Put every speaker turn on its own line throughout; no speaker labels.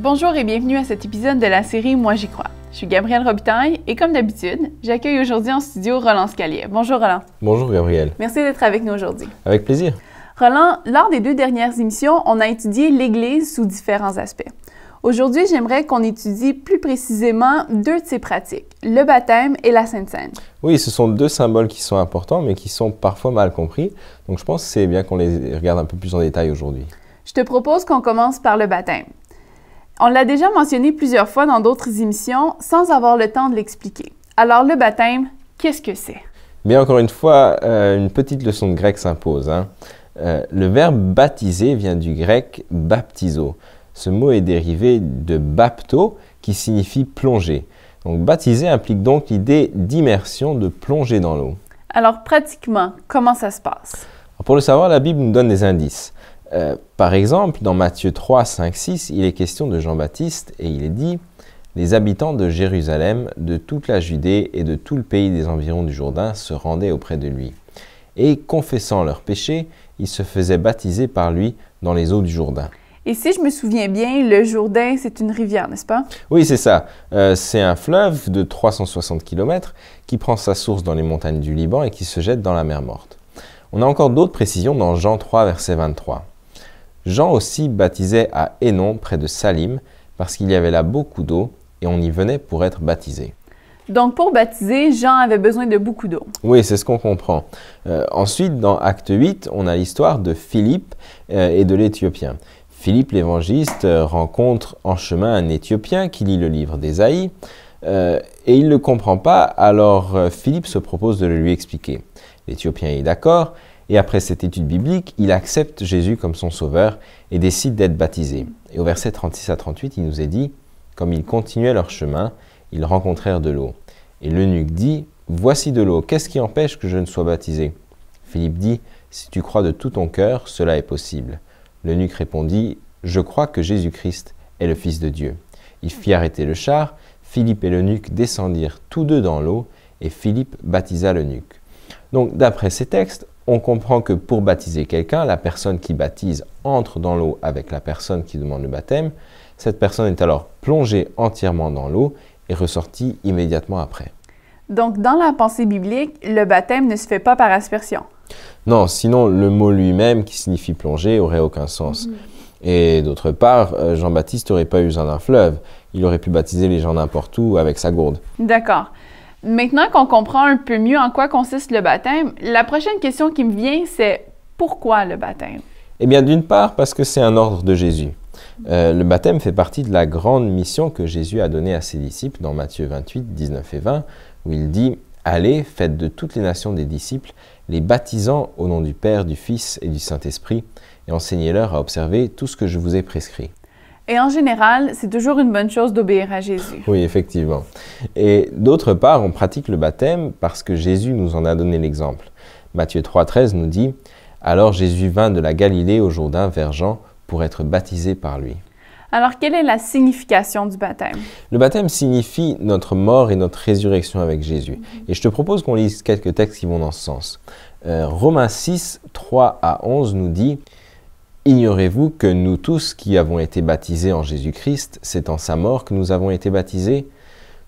Bonjour et bienvenue à cet épisode de la série Moi j'y crois. Je suis Gabrielle Robitaille et comme d'habitude, j'accueille aujourd'hui en studio Roland Scalier. Bonjour Roland.
Bonjour Gabrielle.
Merci d'être avec nous aujourd'hui.
Avec plaisir.
Roland, lors des 2 dernières émissions, on a étudié l'Église sous différents aspects. Aujourd'hui, j'aimerais qu'on étudie plus précisément 2 de ces pratiques, le baptême et la Sainte Seine.
Oui, ce sont 2 symboles qui sont importants, mais qui sont parfois mal compris. Donc je pense que c'est bien qu'on les regarde un peu plus en détail aujourd'hui.
Je te propose qu'on commence par le baptême. On l'a déjà mentionné plusieurs fois dans d'autres émissions sans avoir le temps de l'expliquer. Alors le baptême, qu'est-ce que c'est?
Bien, encore une fois, une petite leçon de grec s'impose. Le verbe baptiser vient du grec baptizo. Ce mot est dérivé de bapto, qui signifie plonger. Donc baptiser implique donc l'idée d'immersion, de plonger dans l'eau.
Alors pratiquement, comment ça se passe?
Pour le savoir, la Bible nous donne des indices. Par exemple, dans Matthieu 3, 5, 6, il est question de Jean-Baptiste et il est dit « Les habitants de Jérusalem, de toute la Judée et de tout le pays des environs du Jourdain se rendaient auprès de lui. Et confessant leurs péchés, ils se faisaient baptiser par lui dans les eaux du Jourdain. »
Et si je me souviens bien, le Jourdain, c'est une rivière, n'est-ce pas?
Oui, c'est ça. C'est un fleuve de 360 km qui prend sa source dans les montagnes du Liban et qui se jette dans la mer Morte. On a encore d'autres précisions dans Jean 3, verset 23. Jean aussi baptisait à Hénon, près de Salim, parce qu'il y avait là beaucoup d'eau et on y venait pour être baptisé.
Donc pour baptiser, Jean avait besoin de beaucoup d'eau.
Oui, c'est ce qu'on comprend. Ensuite, dans Acte 8, on a l'histoire de Philippe et de l'Éthiopien. Philippe l'évangéliste rencontre en chemin un Éthiopien qui lit le livre d'Ésaïe et il ne le comprend pas, alors Philippe se propose de le lui expliquer. L'Éthiopien est d'accord et après cette étude biblique, il accepte Jésus comme son sauveur et décide d'être baptisé. Et au verset 36 à 38, il nous est dit « Comme ils continuaient leur chemin, ils rencontrèrent de l'eau. Et l'eunuque dit « Voici de l'eau, qu'est-ce qui empêche que je ne sois baptisé ?» Philippe dit « Si tu crois de tout ton cœur, cela est possible. » L'eunuque répondit « Je crois que Jésus-Christ est le Fils de Dieu. » Il fit arrêter le char, Philippe et l'eunuque descendirent tous 2 dans l'eau, et Philippe baptisa l'eunuque. Donc d'après ces textes, on comprend que pour baptiser quelqu'un, la personne qui baptise entre dans l'eau avec la personne qui demande le baptême. Cette personne est alors plongée entièrement dans l'eau et ressortie immédiatement après.
Donc dans la pensée biblique, le baptême ne se fait pas par aspersion.
Non, sinon le mot lui-même qui signifie plonger aurait aucun sens. Et d'autre part, Jean-Baptiste n'aurait pas eu besoin d'un fleuve. Il aurait pu baptiser les gens n'importe où avec sa gourde.
D'accord. Maintenant qu'on comprend un peu mieux en quoi consiste le baptême, la prochaine question qui me vient, c'est pourquoi le baptême?
Eh bien, d'une part, parce que c'est un ordre de Jésus. Le baptême fait partie de la grande mission que Jésus a donnée à ses disciples dans Matthieu 28, 19 et 20, où il dit « Allez, faites de toutes les nations des disciples, les baptisant au nom du Père, du Fils et du Saint-Esprit, et enseignez-leur à observer tout ce que je vous ai prescrit. »
Et en général, c'est toujours une bonne chose d'obéir à Jésus.
Oui, effectivement. Et d'autre part, on pratique le baptême parce que Jésus nous en a donné l'exemple. Matthieu 3, 13 nous dit « Alors Jésus vint de la Galilée au Jourdain vers Jean pour être baptisé par lui. »
Alors, quelle est la signification du baptême?
Le baptême signifie notre mort et notre résurrection avec Jésus. Et je te propose qu'on lise quelques textes qui vont dans ce sens. Romains 6, 3 à 11 nous dit « Ignorez-vous que nous tous qui avons été baptisés en Jésus-Christ, c'est en sa mort que nous avons été baptisés?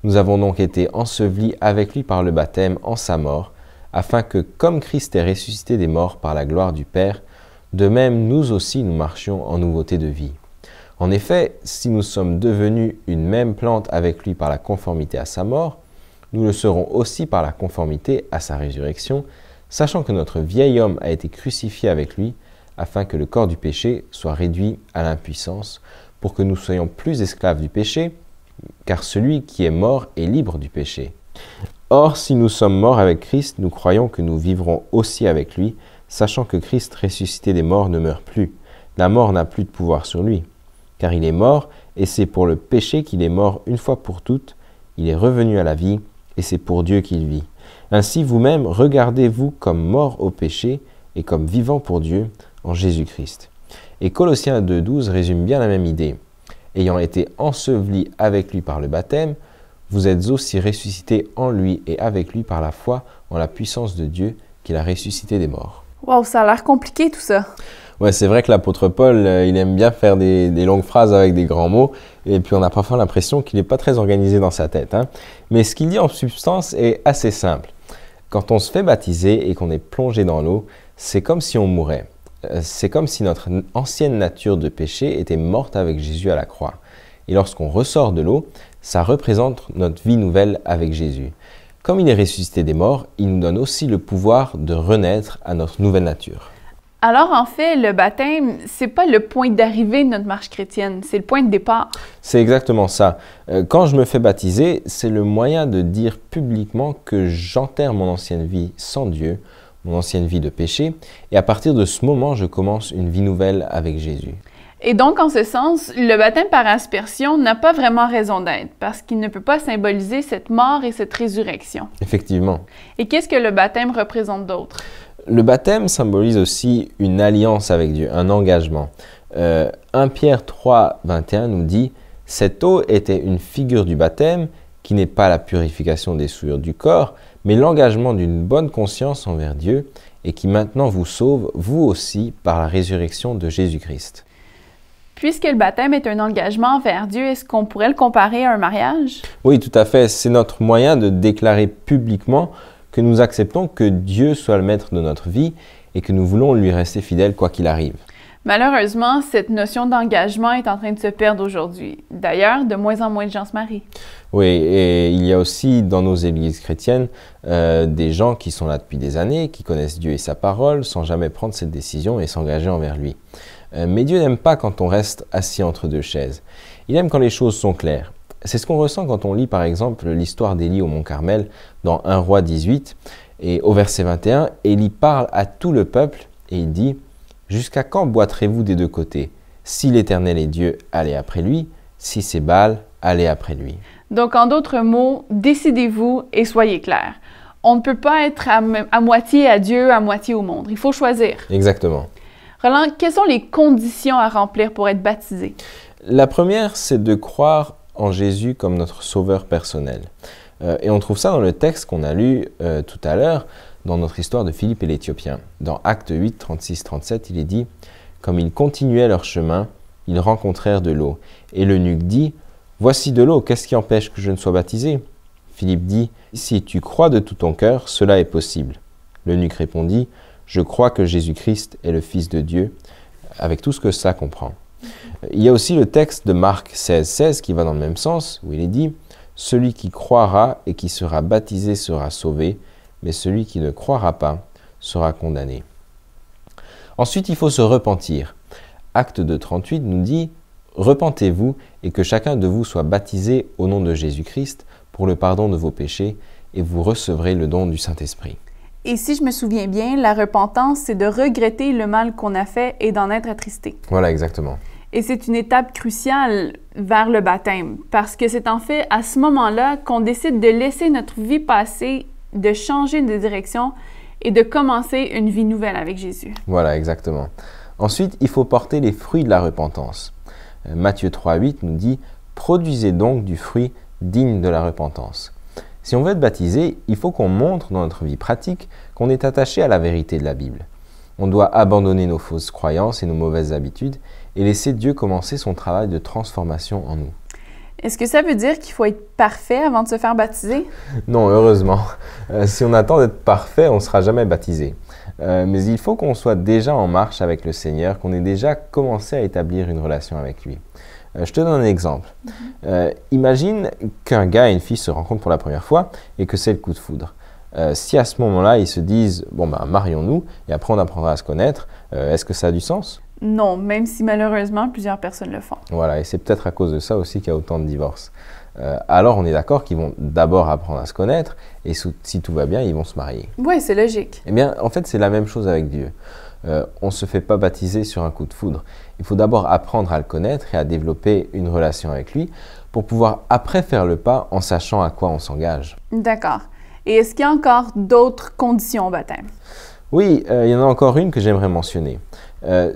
Nous avons donc été ensevelis avec lui par le baptême en sa mort, afin que, comme Christ est ressuscité des morts par la gloire du Père, de même nous aussi nous marchions en nouveauté de vie. En effet, si nous sommes devenus une même plante avec lui par la conformité à sa mort, nous le serons aussi par la conformité à sa résurrection, sachant que notre vieil homme a été crucifié avec lui, afin que le corps du péché soit réduit à l'impuissance, pour que nous soyons plus esclaves du péché, car celui qui est mort est libre du péché. Or, si nous sommes morts avec Christ, nous croyons que nous vivrons aussi avec lui, sachant que Christ ressuscité des morts ne meurt plus. La mort n'a plus de pouvoir sur lui, car il est mort, et c'est pour le péché qu'il est mort une fois pour toutes. Il est revenu à la vie, et c'est pour Dieu qu'il vit. Ainsi vous-même, regardez-vous comme morts au péché, et comme vivants pour Dieu, en Jésus-Christ. Et Colossiens 2,12 résume bien la même idée. Ayant été ensevelis avec lui par le baptême, vous êtes aussi ressuscités en lui et avec lui par la foi en la puissance de Dieu qu'il a ressuscité des morts.
Wow, ça a l'air compliqué tout ça.
Ouais, c'est vrai que l'apôtre Paul, il aime bien faire des longues phrases avec des grands mots, et puis on a parfois l'impression qu'il n'est pas très organisé dans sa tête, hein. Mais ce qu'il dit en substance est assez simple. Quand on se fait baptiser et qu'on est plongé dans l'eau, c'est comme si on mourait. C'est comme si notre ancienne nature de péché était morte avec Jésus à la croix. Et lorsqu'on ressort de l'eau, ça représente notre vie nouvelle avec Jésus. Comme il est ressuscité des morts, il nous donne aussi le pouvoir de renaître à notre nouvelle nature.
Alors, en fait, le baptême, c'est pas le point d'arrivée de notre marche chrétienne, c'est le point de départ.
C'est exactement ça. Quand je me fais baptiser, c'est le moyen de dire publiquement que j'enterre mon ancienne vie sans Dieu, mon ancienne vie de péché, et à partir de ce moment, je commence une vie nouvelle avec Jésus.
Et donc, en ce sens, le baptême par aspersion n'a pas vraiment raison d'être, parce qu'il ne peut pas symboliser cette mort et cette résurrection.
Effectivement.
Et qu'est-ce que le baptême représente d'autre?
Le baptême symbolise aussi une alliance avec Dieu, un engagement. 1 Pierre 3, 21 nous dit « Cette eau était une figure du baptême, qui n'est pas la purification des souillures du corps, mais l'engagement d'une bonne conscience envers Dieu, et qui maintenant vous sauve, vous aussi, par la résurrection de Jésus-Christ. »
Puisque le baptême est un engagement envers Dieu, est-ce qu'on pourrait le comparer à un mariage?
Oui, tout à fait. C'est notre moyen de déclarer publiquement que nous acceptons que Dieu soit le maître de notre vie et que nous voulons lui rester fidèles quoi qu'il arrive.
Malheureusement, cette notion d'engagement est en train de se perdre aujourd'hui. D'ailleurs, de moins en moins de gens se marient.
Oui, et il y a aussi dans nos églises chrétiennes des gens qui sont là depuis des années, qui connaissent Dieu et sa parole sans jamais prendre cette décision et s'engager envers lui. Mais Dieu n'aime pas quand on reste assis entre deux chaises. Il aime quand les choses sont claires. C'est ce qu'on ressent quand on lit par exemple l'histoire d'Élie au Mont Carmel dans 1 Roi 18. Et au verset 21, Élie parle à tout le peuple et il dit « Jusqu'à quand boiterez-vous des deux côtés? Si l'Éternel est Dieu, allez après lui. Si c'est Baal, allez après lui. »
Donc, en d'autres mots, décidez-vous et soyez clairs. On ne peut pas être à moitié à Dieu, à moitié au monde. Il faut choisir.
Exactement.
Roland, quelles sont les conditions à remplir pour être baptisé?
La première, c'est de croire en Jésus comme notre sauveur personnel. Et on trouve ça dans le texte qu'on a lu tout à l'heure, dans notre histoire de Philippe et l'Éthiopien. Dans Actes 8, 36-37, il est dit « Comme ils continuaient leur chemin, ils rencontrèrent de l'eau. Et l'eunuque dit « Voici de l'eau, qu'est-ce qui empêche que je ne sois baptisé ?» Philippe dit « Si tu crois de tout ton cœur, cela est possible. » L'eunuque répondit « Je crois que Jésus-Christ est le Fils de Dieu, avec tout ce que cela comprend. » Il y a aussi le texte de Marc 16, 16 qui va dans le même sens, où il est dit « Celui qui croira et qui sera baptisé sera sauvé, mais celui qui ne croira pas sera condamné. » Ensuite, il faut se repentir. Acte 2, 38 nous dit « Repentez-vous et que chacun de vous soit baptisé au nom de Jésus-Christ pour le pardon de vos péchés, et vous recevrez le don du Saint-Esprit. »
Et si je me souviens bien, la repentance, c'est de regretter le mal qu'on a fait et d'en être attristé.
Voilà, exactement.
Et c'est une étape cruciale vers le baptême, parce que c'est en fait à ce moment-là qu'on décide de laisser notre vie passée, de changer de direction et de commencer une vie nouvelle avec Jésus.
Voilà, exactement. Ensuite, il faut porter les fruits de la repentance. Matthieu 3, 8 nous dit « Produisez donc du fruit digne de la repentance. » Si on veut être baptisé, il faut qu'on montre dans notre vie pratique qu'on est attaché à la vérité de la Bible. On doit abandonner nos fausses croyances et nos mauvaises habitudes et laisser Dieu commencer son travail de transformation en nous.
Est-ce que ça veut dire qu'il faut être parfait avant de se faire baptiser?
Non, heureusement. Si on attend d'être parfait, on ne sera jamais baptisé. Mais il faut qu'on soit déjà en marche avec le Seigneur, qu'on ait déjà commencé à établir une relation avec lui. Je te donne un exemple. Imagine qu'un gars et une fille se rencontrent pour la première fois et que c'est le coup de foudre. Si à ce moment-là, ils se disent « bon ben marions-nous et après on apprendra à se connaître », est-ce que ça a du sens?
Non, même si malheureusement plusieurs personnes le font.
Voilà, et c'est peut-être à cause de ça aussi qu'il y a autant de divorces. Alors on est d'accord qu'ils vont d'abord apprendre à se connaître et si tout va bien, ils vont se marier.
Oui, c'est logique.
Eh bien, en fait, c'est la même chose avec Dieu. On ne se fait pas baptiser sur un coup de foudre. Il faut d'abord apprendre à le connaître et à développer une relation avec lui pour pouvoir après faire le pas en sachant à quoi on s'engage.
D'accord. Et est-ce qu'il y a encore d'autres conditions au baptême?
Oui, il y en a encore une que j'aimerais mentionner.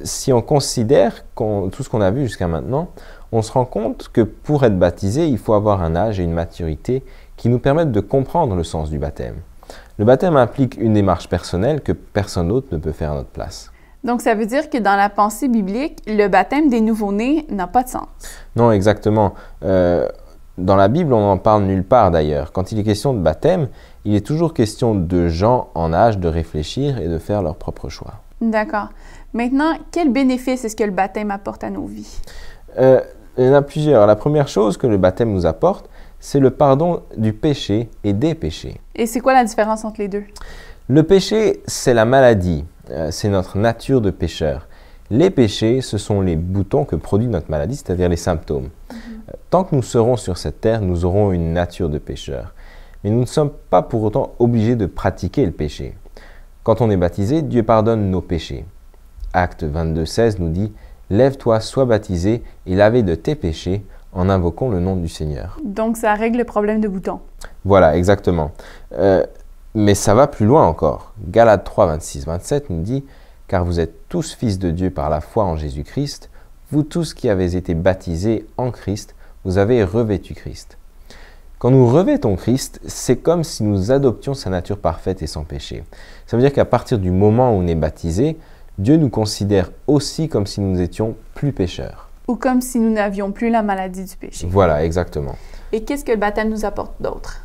Si on considère tout ce qu'on a vu jusqu'à maintenant, on se rend compte que pour être baptisé, il faut avoir un âge et une maturité qui nous permettent de comprendre le sens du baptême. Le baptême implique une démarche personnelle que personne d'autre ne peut faire à notre place.
Donc, ça veut dire que dans la pensée biblique, le baptême des nouveau-nés n'a pas de sens.
Non, exactement. Dans la Bible, on n'en parle nulle part d'ailleurs. Quand il est question de baptême, il est toujours question de gens en âge de réfléchir et de faire leur propre choix.
D'accord. Maintenant, quel bénéfice est-ce que le baptême apporte à nos vies?
Il y en a plusieurs. La première chose que le baptême nous apporte, c'est le pardon du péché et des péchés.
Et c'est quoi la différence entre les deux?
Le péché, c'est la maladie. C'est notre nature de pécheur. Les péchés, ce sont les boutons que produit notre maladie, c'est-à-dire les symptômes. Tant que nous serons sur cette terre, nous aurons une nature de pécheur. Mais nous ne sommes pas pour autant obligés de pratiquer le péché. Quand on est baptisé, Dieu pardonne nos péchés. Acte 22:16 nous dit « Lève-toi, sois baptisé et lavé de tes péchés en invoquant le nom du Seigneur. »
Donc, ça règle le problème de boutons.
Voilà, exactement. Mais ça va plus loin encore. Galates 3:26-27 nous dit « Car vous êtes tous fils de Dieu par la foi en Jésus-Christ, vous tous qui avez été baptisés en Christ, vous avez revêtu Christ. » Quand nous revêtons Christ, c'est comme si nous adoptions sa nature parfaite et sans péché. Ça veut dire qu'à partir du moment où on est baptisé, Dieu nous considère aussi comme si nous étions plus pécheurs.
Ou comme si nous n'avions plus la maladie du péché.
Voilà, exactement.
Et qu'est-ce que le baptême nous apporte d'autre?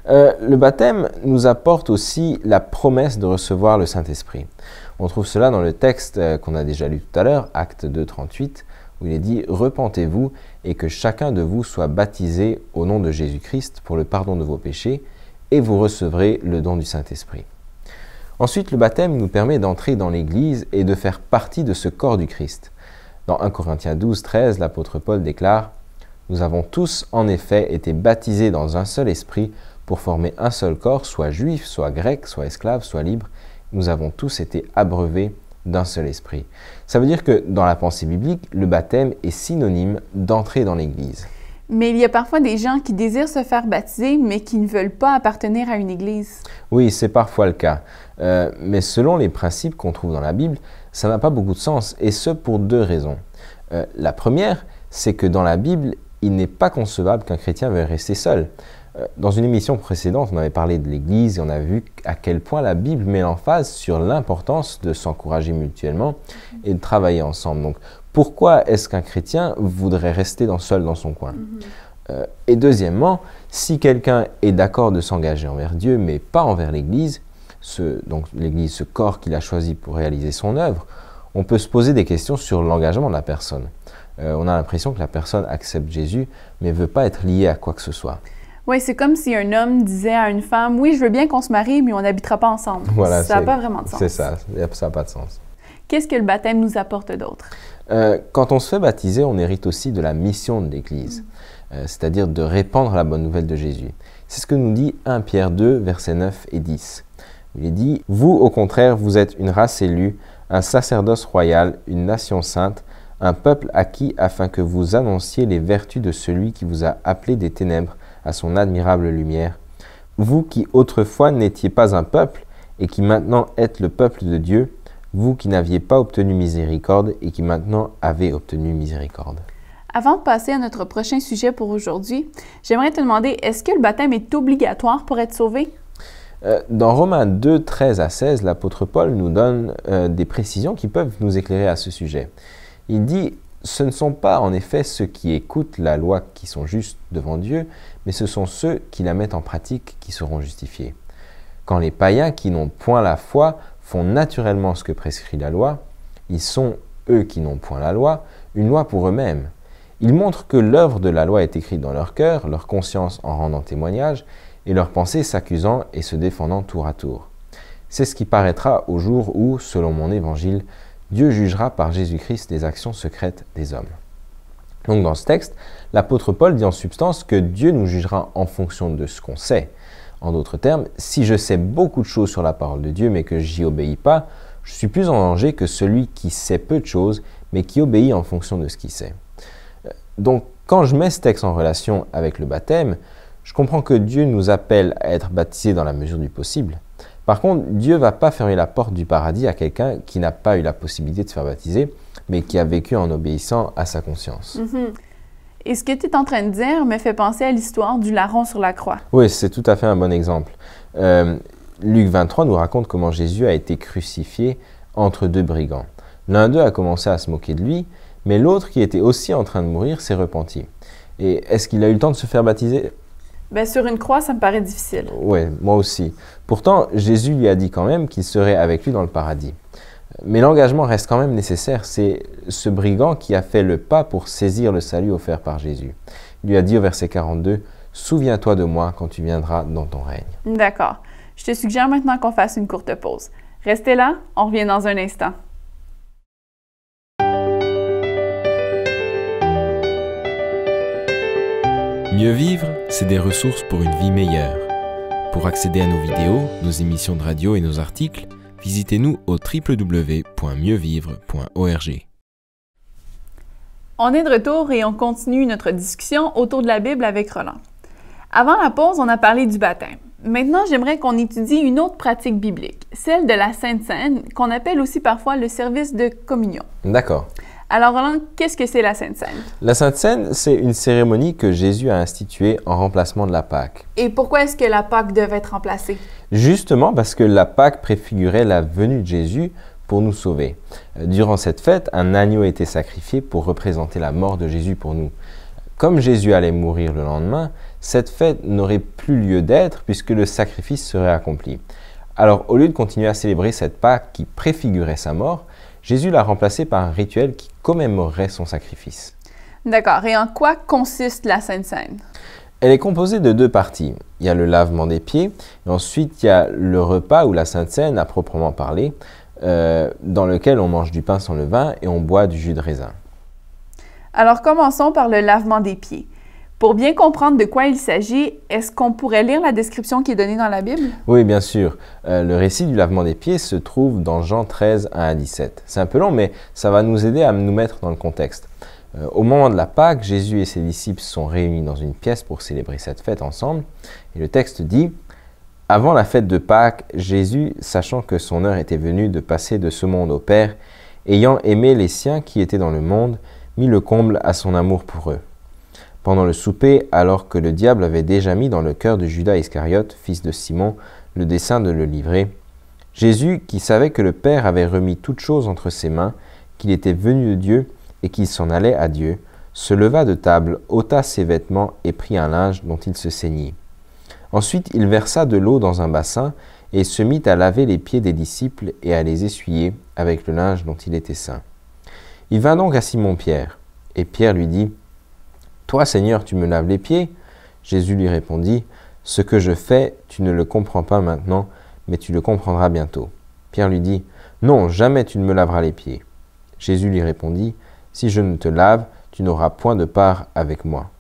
Le baptême nous apporte aussi la promesse de recevoir le Saint-Esprit. On trouve cela dans le texte qu'on a déjà lu tout à l'heure, Acte 2:38, où il est dit « Repentez-vous et que chacun de vous soit baptisé au nom de Jésus-Christ pour le pardon de vos péchés, et vous recevrez le don du Saint-Esprit. » Ensuite, le baptême nous permet d'entrer dans l'Église et de faire partie de ce corps du Christ. Dans 1 Corinthiens 12:13, l'apôtre Paul déclare « Nous avons tous en effet été baptisés dans un seul esprit pour former un seul corps, soit juif, soit grec, soit esclave, soit libre. Nous avons tous été abreuvés d'un seul esprit. » Ça veut dire que dans la pensée biblique, le baptême est synonyme d'entrer dans l'Église.
Mais il y a parfois des gens qui désirent se faire baptiser, mais qui ne veulent pas appartenir à une église.
Oui, c'est parfois le cas. Mais selon les principes qu'on trouve dans la Bible, ça n'a pas beaucoup de sens, et ce pour deux raisons. La première, c'est que dans la Bible, il n'est pas concevable qu'un chrétien veuille rester seul. Dans une émission précédente, on avait parlé de l'Église et on a vu à quel point la Bible met l'emphase sur l'importance de s'encourager mutuellement et de travailler ensemble. Donc, pourquoi est-ce qu'un chrétien voudrait rester seul dans son coin? Et deuxièmement, si quelqu'un est d'accord de s'engager envers Dieu, mais pas envers l'Église, donc l'Église, ce corps qu'il a choisi pour réaliser son œuvre, on peut se poser des questions sur l'engagement de la personne. On a l'impression que la personne accepte Jésus, mais ne veut pas être liée à quoi que ce soit.
Oui, c'est comme si un homme disait à une femme « Oui, je veux bien qu'on se marie, mais on n'habitera pas ensemble. »
Voilà,
ça n'a pas vraiment de sens.
C'est ça, ça n'a pas de sens.
Qu'est-ce que le baptême nous apporte d'autre?
Quand on se fait baptiser, on hérite aussi de la mission de l'Église, c'est-à-dire de répandre la bonne nouvelle de Jésus. C'est ce que nous dit 1 Pierre 2, versets 9 et 10. Il est dit « Vous, au contraire, vous êtes une race élue, un sacerdoce royal, une nation sainte, un peuple acquis afin que vous annonciez les vertus de celui qui vous a appelé des ténèbres à son admirable lumière. Vous qui autrefois n'étiez pas un peuple et qui maintenant êtes le peuple de Dieu, vous qui n'aviez pas obtenu miséricorde et qui maintenant avez obtenu miséricorde. »
Avant de passer à notre prochain sujet pour aujourd'hui, j'aimerais te demander, est-ce que le baptême est obligatoire pour être sauvé?
Dans Romains 2, 13 à 16, l'apôtre Paul nous donne des précisions qui peuvent nous éclairer à ce sujet. Il dit « Ce ne sont pas en effet ceux qui écoutent la loi qui sont justes devant Dieu, mais ce sont ceux qui la mettent en pratique qui seront justifiés. Quand les païens qui n'ont point la foi font naturellement ce que prescrit la loi, ils sont, eux qui n'ont point la loi, une loi pour eux-mêmes. Ils montrent que l'œuvre de la loi est écrite dans leur cœur, leur conscience en rendant témoignage, et leurs pensées s'accusant et se défendant tour à tour. C'est ce qui paraîtra au jour où, selon mon évangile, Dieu jugera par Jésus-Christ les actions secrètes des hommes. » Donc dans ce texte, l'apôtre Paul dit en substance que Dieu nous jugera en fonction de ce qu'on sait. En d'autres termes, si je sais beaucoup de choses sur la parole de Dieu mais que j'y obéis pas, je suis plus en danger que celui qui sait peu de choses mais qui obéit en fonction de ce qu'il sait. Donc quand je mets ce texte en relation avec le baptême, je comprends que Dieu nous appelle à être baptisés dans la mesure du possible. Par contre, Dieu ne va pas fermer la porte du paradis à quelqu'un qui n'a pas eu la possibilité de se faire baptiser, mais qui a vécu en obéissant à sa conscience.
Et ce que tu es en train de dire me fait penser à l'histoire du larron sur la croix.
Oui, c'est tout à fait un bon exemple. Luc 23 nous raconte comment Jésus a été crucifié entre deux brigands. L'un d'eux a commencé à se moquer de lui, mais l'autre, qui était aussi en train de mourir, s'est repenti. Et est-ce qu'il a eu le temps de se faire baptiser?
Bien, sur une croix, ça me paraît difficile.
Oui, moi aussi. Pourtant, Jésus lui a dit quand même qu'il serait avec lui dans le paradis. Mais l'engagement reste quand même nécessaire. C'est ce brigand qui a fait le pas pour saisir le salut offert par Jésus. Il lui a dit au verset 42, « Souviens-toi de moi quand tu viendras dans ton règne. »
D'accord. Je te suggère maintenant qu'on fasse une courte pause. Restez là, on revient dans un instant.
Mieux vivre, c'est des ressources pour une vie meilleure. Pour accéder à nos vidéos, nos émissions de radio et nos articles, visitez-nous au www.mieuxvivre.org.
On est de retour et on continue notre discussion autour de la Bible avec Roland. Avant la pause, on a parlé du baptême. Maintenant, j'aimerais qu'on étudie une autre pratique biblique, celle de la Sainte Seine, qu'on appelle aussi parfois le service de communion.
D'accord.
Alors Roland, qu'est-ce que c'est la Sainte Seine?
La Sainte Seine, c'est une cérémonie que Jésus a instituée en remplacement de la Pâque.
Et pourquoi est-ce que la Pâque devait être remplacée?
Justement parce que la Pâque préfigurait la venue de Jésus pour nous sauver. Durant cette fête, un agneau était sacrifié pour représenter la mort de Jésus pour nous. Comme Jésus allait mourir le lendemain, cette fête n'aurait plus lieu d'être puisque le sacrifice serait accompli. Alors, au lieu de continuer à célébrer cette Pâque qui préfigurait sa mort, Jésus l'a remplacée par un rituel qui commémorerait son sacrifice.
D'accord. Et en quoi consiste la Sainte Seine?
Elle est composée de deux parties. Il y a le lavement des pieds, et ensuite il y a le repas ou la Sainte Seine à proprement parler, dans lequel on mange du pain sans levain et on boit du jus de raisin.
Alors commençons par le lavement des pieds. Pour bien comprendre de quoi il s'agit, est-ce qu'on pourrait lire la description qui est donnée dans la Bible?
Oui, bien sûr. Le récit du lavement des pieds se trouve dans Jean 13, 1 à 17. C'est un peu long, mais ça va nous aider à nous mettre dans le contexte. Au moment de la Pâque, Jésus et ses disciples sont réunis dans une pièce pour célébrer cette fête ensemble. Et le texte dit « Avant la fête de Pâques, Jésus, sachant que son heure était venue de passer de ce monde au Père, ayant aimé les siens qui étaient dans le monde, mit le comble à son amour pour eux. Pendant le souper, alors que le diable avait déjà mis dans le cœur de Judas Iscariote, fils de Simon, le dessein de le livrer, Jésus, qui savait que le Père avait remis toutes choses entre ses mains, qu'il était venu de Dieu et qu'il s'en allait à Dieu, se leva de table, ôta ses vêtements et prit un linge dont il se ceignit. Ensuite, il versa de l'eau dans un bassin et se mit à laver les pieds des disciples et à les essuyer avec le linge dont il était ceint. Il vint donc à Simon-Pierre, et Pierre lui dit « Toi, Seigneur, tu me laves les pieds ?» Jésus lui répondit « Ce que je fais, tu ne le comprends pas maintenant, mais tu le comprendras bientôt. » Pierre lui dit « Non, jamais tu ne me laveras les pieds. » Jésus lui répondit « Si je ne te lave, tu n'auras point de part avec moi. »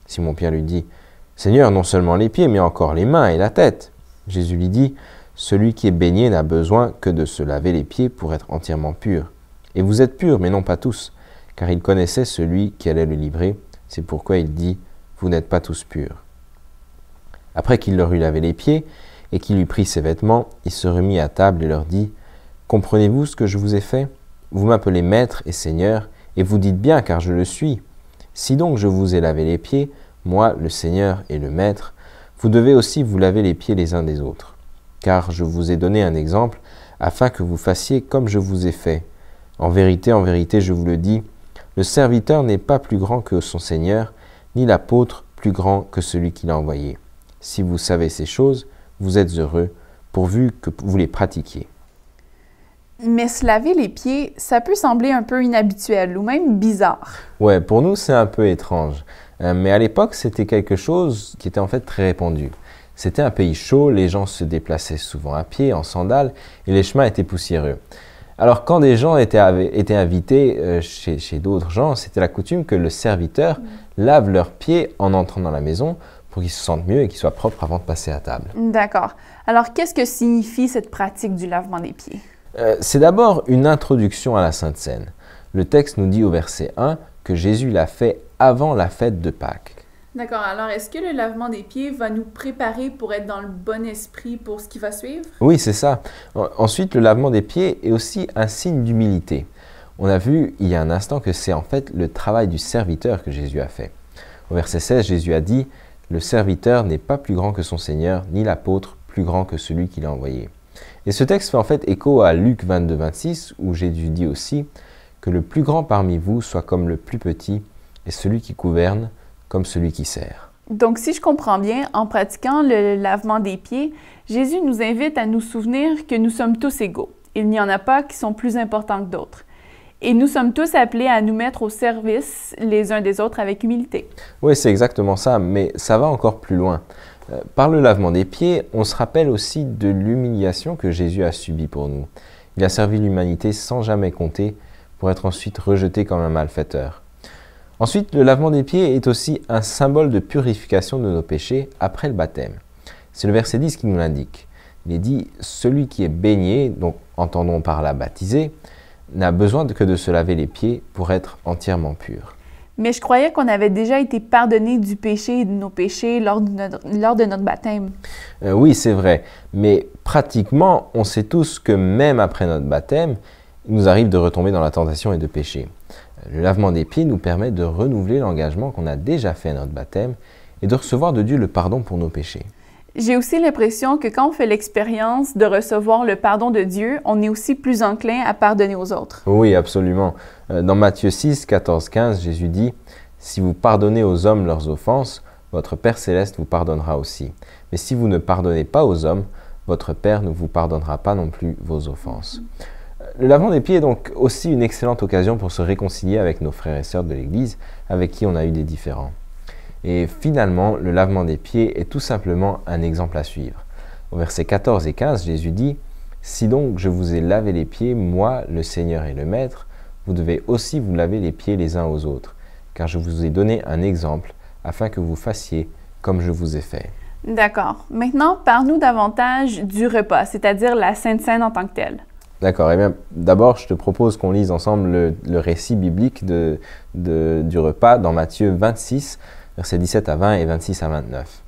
Simon-Pierre lui dit « Seigneur, non seulement les pieds, mais encore les mains et la tête. » Jésus lui dit « Celui qui est baigné n'a besoin que de se laver les pieds pour être entièrement pur. Et vous êtes purs, mais non pas tous, car il connaissait celui qui allait le livrer. C'est pourquoi il dit « Vous n'êtes pas tous purs. » Après qu'il leur eut lavé les pieds et qu'il eut pris ses vêtements, il se remit à table et leur dit « Comprenez-vous ce que je vous ai fait? Vous m'appelez Maître et Seigneur, et vous dites bien, car je le suis. Si donc je vous ai lavé les pieds, moi, le Seigneur et le Maître, vous devez aussi vous laver les pieds les uns des autres. Car je vous ai donné un exemple, afin que vous fassiez comme je vous ai fait. En vérité, je vous le dis, le serviteur n'est pas plus grand que son Seigneur, ni l'apôtre plus grand que celui qui l'a envoyé. Si vous savez ces choses, vous êtes heureux, pourvu que vous les pratiquiez. »
Mais se laver les pieds, ça peut sembler un peu inhabituel ou même bizarre.
Ouais, pour nous, c'est un peu étrange. Mais à l'époque, c'était quelque chose qui était en fait très répandu. C'était un pays chaud, les gens se déplaçaient souvent à pied, en sandales, et les chemins étaient poussiéreux. Alors, quand des gens étaient invités chez d'autres gens, c'était la coutume que le serviteur lave leurs pieds en entrant dans la maison pour qu'ils se sentent mieux et qu'ils soient propres avant de passer à table.
D'accord. Alors, qu'est-ce que signifie cette pratique du lavement des pieds?
C'est d'abord une introduction à la Sainte Seine. Le texte nous dit au verset 1 que Jésus l'a fait avant la fête de Pâques.
D'accord. Alors, est-ce que le lavement des pieds va nous préparer pour être dans le bon esprit pour ce qui va suivre?
Oui, c'est ça. Ensuite, le lavement des pieds est aussi un signe d'humilité. On a vu il y a un instant que c'est en fait le travail du serviteur que Jésus a fait. Au verset 16, Jésus a dit « Le serviteur n'est pas plus grand que son Seigneur, ni l'apôtre plus grand que celui qui l'a envoyé. » Et ce texte fait en fait écho à Luc 22, 26, où Jésus dit aussi que le plus grand parmi vous soit comme le plus petit, et celui qui gouverne comme celui qui sert.
Donc, si je comprends bien, en pratiquant le lavement des pieds, Jésus nous invite à nous souvenir que nous sommes tous égaux. Il n'y en a pas qui sont plus importants que d'autres. Et nous sommes tous appelés à nous mettre au service les uns des autres avec humilité.
Oui, c'est exactement ça, mais ça va encore plus loin. Par le lavement des pieds, on se rappelle aussi de l'humiliation que Jésus a subie pour nous. Il a servi l'humanité sans jamais compter pour être ensuite rejeté comme un malfaiteur. Ensuite, le lavement des pieds est aussi un symbole de purification de nos péchés après le baptême. C'est le verset 10 qui nous l'indique. Il est dit « Celui qui est baigné, donc entendons par là baptisé, n'a besoin que de se laver les pieds pour être entièrement pur. »
Mais je croyais qu'on avait déjà été pardonné du péché et de nos péchés lors de notre baptême.
Oui, c'est vrai, mais pratiquement, on sait tous que même après notre baptême, il nous arrive de retomber dans la tentation et de pécher. Le lavement des pieds nous permet de renouveler l'engagement qu'on a déjà fait à notre baptême et de recevoir de Dieu le pardon pour nos péchés.
J'ai aussi l'impression que quand on fait l'expérience de recevoir le pardon de Dieu, on est aussi plus enclin à pardonner aux autres.
Oui, absolument. Dans Matthieu 6, 14, 15, Jésus dit « Si vous pardonnez aux hommes leurs offenses, votre Père céleste vous pardonnera aussi. Mais si vous ne pardonnez pas aux hommes, votre Père ne vous pardonnera pas non plus vos offenses. » Le lavement des pieds est donc aussi une excellente occasion pour se réconcilier avec nos frères et sœurs de l'Église avec qui on a eu des différends. Et finalement, le lavement des pieds est tout simplement un exemple à suivre. Au verset 14 et 15, Jésus dit « Si donc je vous ai lavé les pieds, moi, le Seigneur et le Maître, vous devez aussi vous laver les pieds les uns aux autres, car je vous ai donné un exemple afin que vous fassiez comme je vous ai fait. »
D'accord. Maintenant, parle-nous davantage du repas, c'est-à-dire la Sainte Seine en tant que telle.
D'accord. Eh bien, d'abord, je te propose qu'on lise ensemble le récit biblique du repas dans Matthieu 26, versets 17 à 20 et 26 à 29.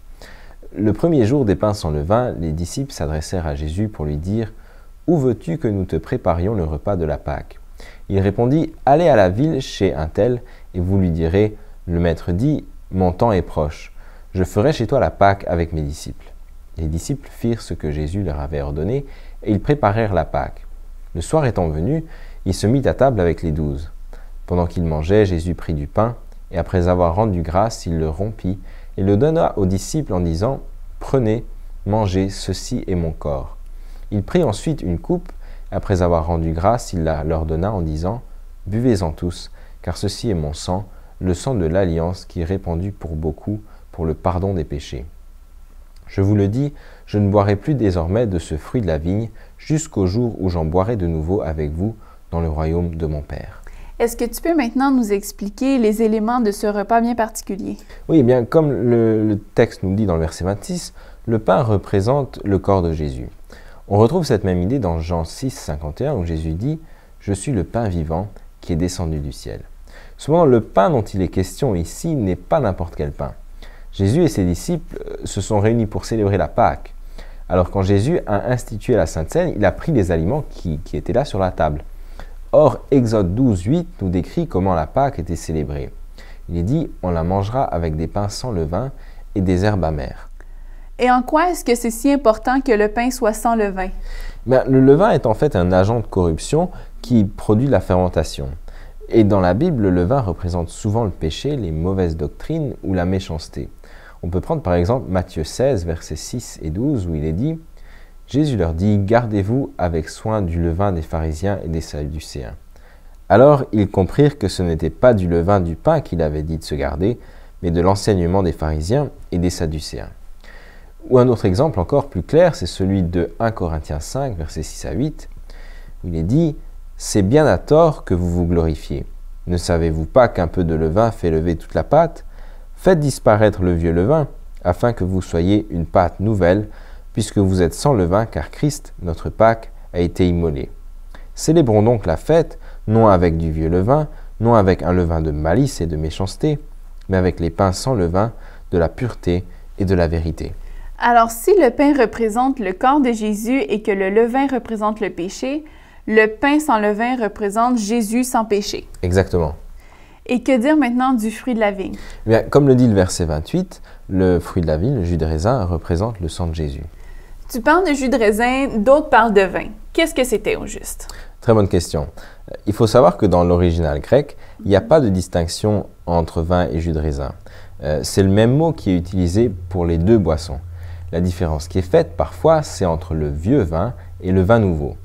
Le premier jour des pains sans levain, les disciples s'adressèrent à Jésus pour lui dire « Où veux-tu que nous te préparions le repas de la Pâque ?» Il répondit « Allez à la ville chez un tel, et vous lui direz « Le maître dit, mon temps est proche. Je ferai chez toi la Pâque avec mes disciples. » Les disciples firent ce que Jésus leur avait ordonné, et ils préparèrent la Pâque. Le soir étant venu, il se mit à table avec les 12. Pendant qu'ils mangeaient, Jésus prit du pain, et après avoir rendu grâce, il le rompit, et le donna aux disciples en disant « Prenez, mangez, ceci est mon corps. » Il prit ensuite une coupe, après avoir rendu grâce, il la leur donna en disant « Buvez-en tous, car ceci est mon sang, le sang de l'alliance qui est répandu pour beaucoup, pour le pardon des péchés. Je vous le dis, je ne boirai plus désormais de ce fruit de la vigne, jusqu'au jour où j'en boirai de nouveau avec vous dans le royaume de mon Père. »
Est-ce que tu peux maintenant nous expliquer les éléments de ce repas bien particulier?
Oui, eh bien, comme le texte nous le dit dans le verset 26, le pain représente le corps de Jésus. On retrouve cette même idée dans Jean 6, 51, où Jésus dit « Je suis le pain vivant qui est descendu du ciel. » Cependant, le pain dont il est question ici n'est pas n'importe quel pain. Jésus et ses disciples se sont réunis pour célébrer la Pâque. Alors quand Jésus a institué la Sainte Seine, il a pris les aliments qui étaient là sur la table. Or, Exode 12, 8 nous décrit comment la Pâque était célébrée. Il est dit « On la mangera avec des pains sans levain et des herbes amères. »
Et en quoi est-ce que c'est si important que le pain soit sans levain?
Bien, le levain est en fait un agent de corruption qui produit la fermentation. Et dans la Bible, le levain représente souvent le péché, les mauvaises doctrines ou la méchanceté. On peut prendre par exemple Matthieu 16, versets 6 et 12, où il est dit « Jésus leur dit, gardez-vous avec soin du levain des pharisiens et des sadducéens. » Alors ils comprirent que ce n'était pas du levain du pain qu'il avait dit de se garder, mais de l'enseignement des pharisiens et des sadducéens. Ou un autre exemple encore plus clair, c'est celui de 1 Corinthiens 5, versets 6 à 8, où il est dit « C'est bien à tort que vous vous glorifiez. Ne savez-vous pas qu'un peu de levain fait lever toute la pâte ? Faites disparaître le vieux levain, afin que vous soyez une pâte nouvelle, puisque vous êtes sans levain, car Christ, notre Pâque, a été immolé. Célébrons donc la fête, non avec du vieux levain, non avec un levain de malice et de méchanceté, mais avec les pains sans levain, de la pureté et de la vérité. »
Alors, si le pain représente le corps de Jésus et que le levain représente le péché, le pain sans levain représente Jésus sans péché.
Exactement.
Et que dire maintenant du fruit de la vigne?
Bien, comme le dit le verset 28, le fruit de la vigne, le jus de raisin, représente le sang de Jésus.
Tu parles de jus de raisin, d'autres parlent de vin. Qu'est-ce que c'était au juste?
Très bonne question. Il faut savoir que dans l'original grec, il n'y a pas de distinction entre vin et jus de raisin. C'est le même mot qui est utilisé pour les deux boissons. La différence qui est faite parfois, c'est entre le vieux vin et le vin nouveau.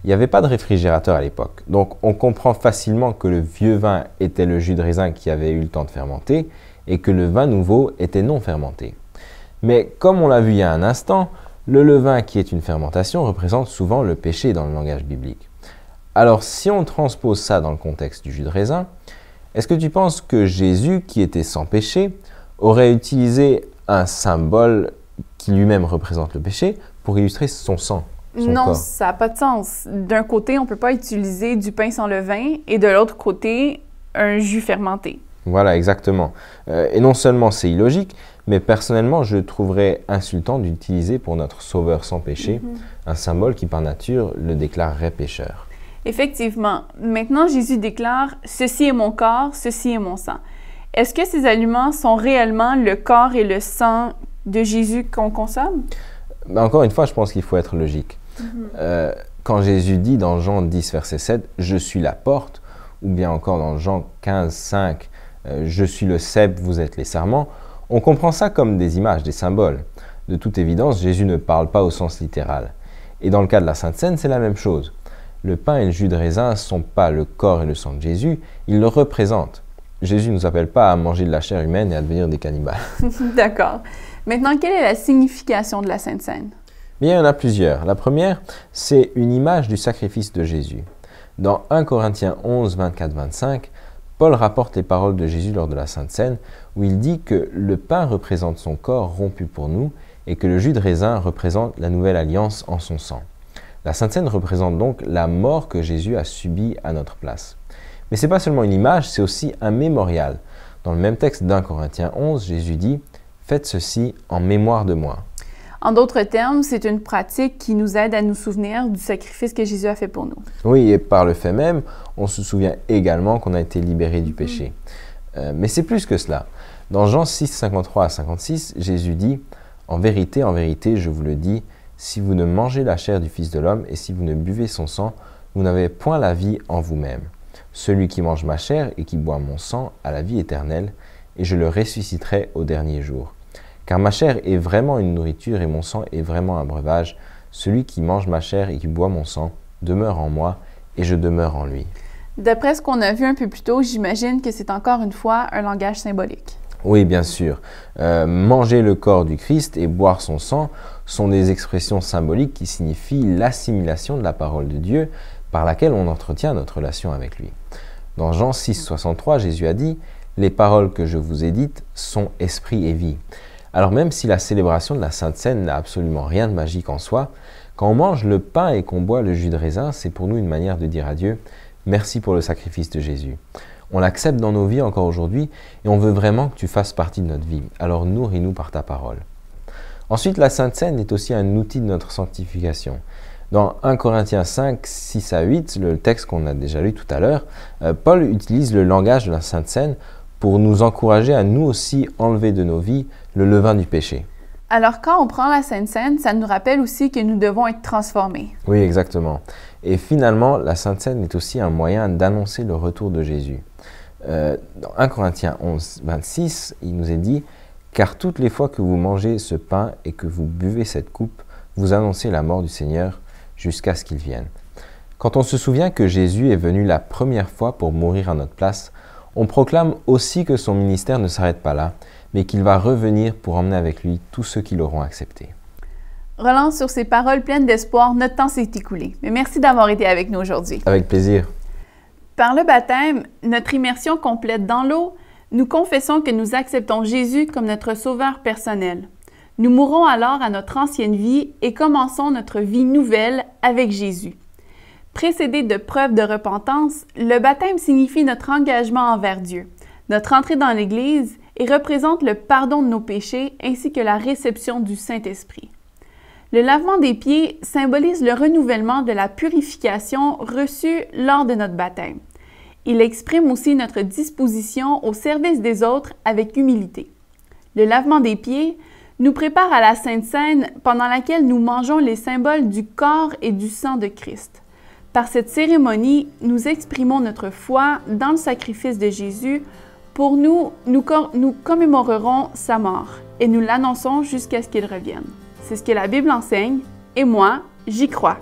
Il n'y avait pas de réfrigérateur à l'époque, donc on comprend facilement que le vieux vin était le jus de raisin qui avait eu le temps de fermenter et que le vin nouveau était non fermenté. Mais comme on l'a vu il y a un instant, le levain qui est une fermentation représente souvent le péché dans le langage biblique. Alors si on transpose ça dans le contexte du jus de raisin, est-ce que tu penses que Jésus, qui était sans péché, aurait utilisé un symbole qui lui-même représente le péché pour illustrer son sang?
Non,
corps?
ça n'a pas de sens. D'un côté, on ne peut pas utiliser du pain sans levain et de l'autre côté, un jus fermenté.
Voilà, exactement. Et non seulement c'est illogique, mais personnellement, je trouverais insultant d'utiliser pour notre sauveur sans péché un symbole qui par nature le déclarerait pécheur.
Effectivement. Maintenant, Jésus déclare « Ceci est mon corps, ceci est mon sang ». Est-ce que ces aliments sont réellement le corps et le sang de Jésus qu'on consomme?
Ben encore une fois, je pense qu'il faut être logique. Quand Jésus dit dans Jean 10, verset 7, « Je suis la porte », ou bien encore dans Jean 15, 5, « Je suis le cep, vous êtes les sarments », on comprend ça comme des images, des symboles. De toute évidence, Jésus ne parle pas au sens littéral. Et dans le cas de la Sainte Seine, c'est la même chose. Le pain et le jus de raisin ne sont pas le corps et le sang de Jésus, ils le représentent. Jésus ne nous appelle pas à manger de la chair humaine et à devenir des cannibales.
D'accord. Maintenant, quelle est la signification de la Sainte Seine?
Bien, il y en a plusieurs. La première, c'est une image du sacrifice de Jésus. Dans 1 Corinthiens 11, 24-25, Paul rapporte les paroles de Jésus lors de la Sainte Seine, où il dit que le pain représente son corps rompu pour nous et que le jus de raisin représente la nouvelle alliance en son sang. La Sainte Seine représente donc la mort que Jésus a subie à notre place. Mais ce n'est pas seulement une image, c'est aussi un mémorial. Dans le même texte d'1 Corinthiens 11, Jésus dit « Faites ceci en mémoire de moi ».
En d'autres termes, c'est une pratique qui nous aide à nous souvenir du sacrifice que Jésus a fait pour nous.
Oui, et par le fait même, on se souvient également qu'on a été libéré du péché. Mais c'est plus que cela. Dans Jean 6, 53 à 56, Jésus dit « en vérité, je vous le dis, si vous ne mangez la chair du Fils de l'homme et si vous ne buvez son sang, vous n'avez point la vie en vous-même. Celui qui mange ma chair et qui boit mon sang a la vie éternelle, et je le ressusciterai au dernier jour. Car ma chair est vraiment une nourriture et mon sang est vraiment un breuvage. Celui qui mange ma chair et qui boit mon sang demeure en moi et je demeure en lui. »
D'après ce qu'on a vu un peu plus tôt, j'imagine que c'est encore une fois un langage symbolique.
Oui, bien sûr. Manger le corps du Christ et boire son sang sont des expressions symboliques qui signifient l'assimilation de la parole de Dieu par laquelle on entretient notre relation avec lui. Dans Jean 6, 63, Jésus a dit « Les paroles que je vous ai dites sont esprit et vie ». Alors même si la célébration de la Sainte Seine n'a absolument rien de magique en soi, quand on mange le pain et qu'on boit le jus de raisin, c'est pour nous une manière de dire à Dieu « Merci pour le sacrifice de Jésus ». On l'accepte dans nos vies encore aujourd'hui et on veut vraiment que tu fasses partie de notre vie. Alors nourris-nous par ta parole. Ensuite, la Sainte Seine est aussi un outil de notre sanctification. Dans 1 Corinthiens 5, 6 à 8, le texte qu'on a déjà lu tout à l'heure, Paul utilise le langage de la Sainte Seine pour nous encourager à nous aussi enlever de nos vies le levain du péché.
Alors quand on prend la Sainte Seine, ça nous rappelle aussi que nous devons être transformés.
Oui, exactement. Et finalement, la Sainte Seine est aussi un moyen d'annoncer le retour de Jésus. Dans 1 Corinthiens 11, 26, il nous est dit « Car toutes les fois que vous mangez ce pain et que vous buvez cette coupe, vous annoncez la mort du Seigneur jusqu'à ce qu'il vienne. » Quand on se souvient que Jésus est venu la première fois pour mourir à notre place, on proclame aussi que son ministère ne s'arrête pas là, mais qu'il va revenir pour emmener avec lui tous ceux qui l'auront accepté.
Relance sur ces paroles pleines d'espoir, notre temps s'est écoulé. Mais merci d'avoir été avec nous aujourd'hui.
Avec plaisir.
Par le baptême, notre immersion complète dans l'eau, nous confessons que nous acceptons Jésus comme notre sauveur personnel. Nous mourons alors à notre ancienne vie et commençons notre vie nouvelle avec Jésus. Précédé de preuves de repentance, le baptême signifie notre engagement envers Dieu, notre entrée dans l'Église et représente le pardon de nos péchés ainsi que la réception du Saint-Esprit. Le lavement des pieds symbolise le renouvellement de la purification reçue lors de notre baptême. Il exprime aussi notre disposition au service des autres avec humilité. Le lavement des pieds nous prépare à la Sainte Seine pendant laquelle nous mangeons les symboles du corps et du sang de Christ. Par cette cérémonie, nous exprimons notre foi dans le sacrifice de Jésus. Pour nous commémorerons sa mort et nous l'annonçons jusqu'à ce qu'il revienne. C'est ce que la Bible enseigne et moi, j'y crois.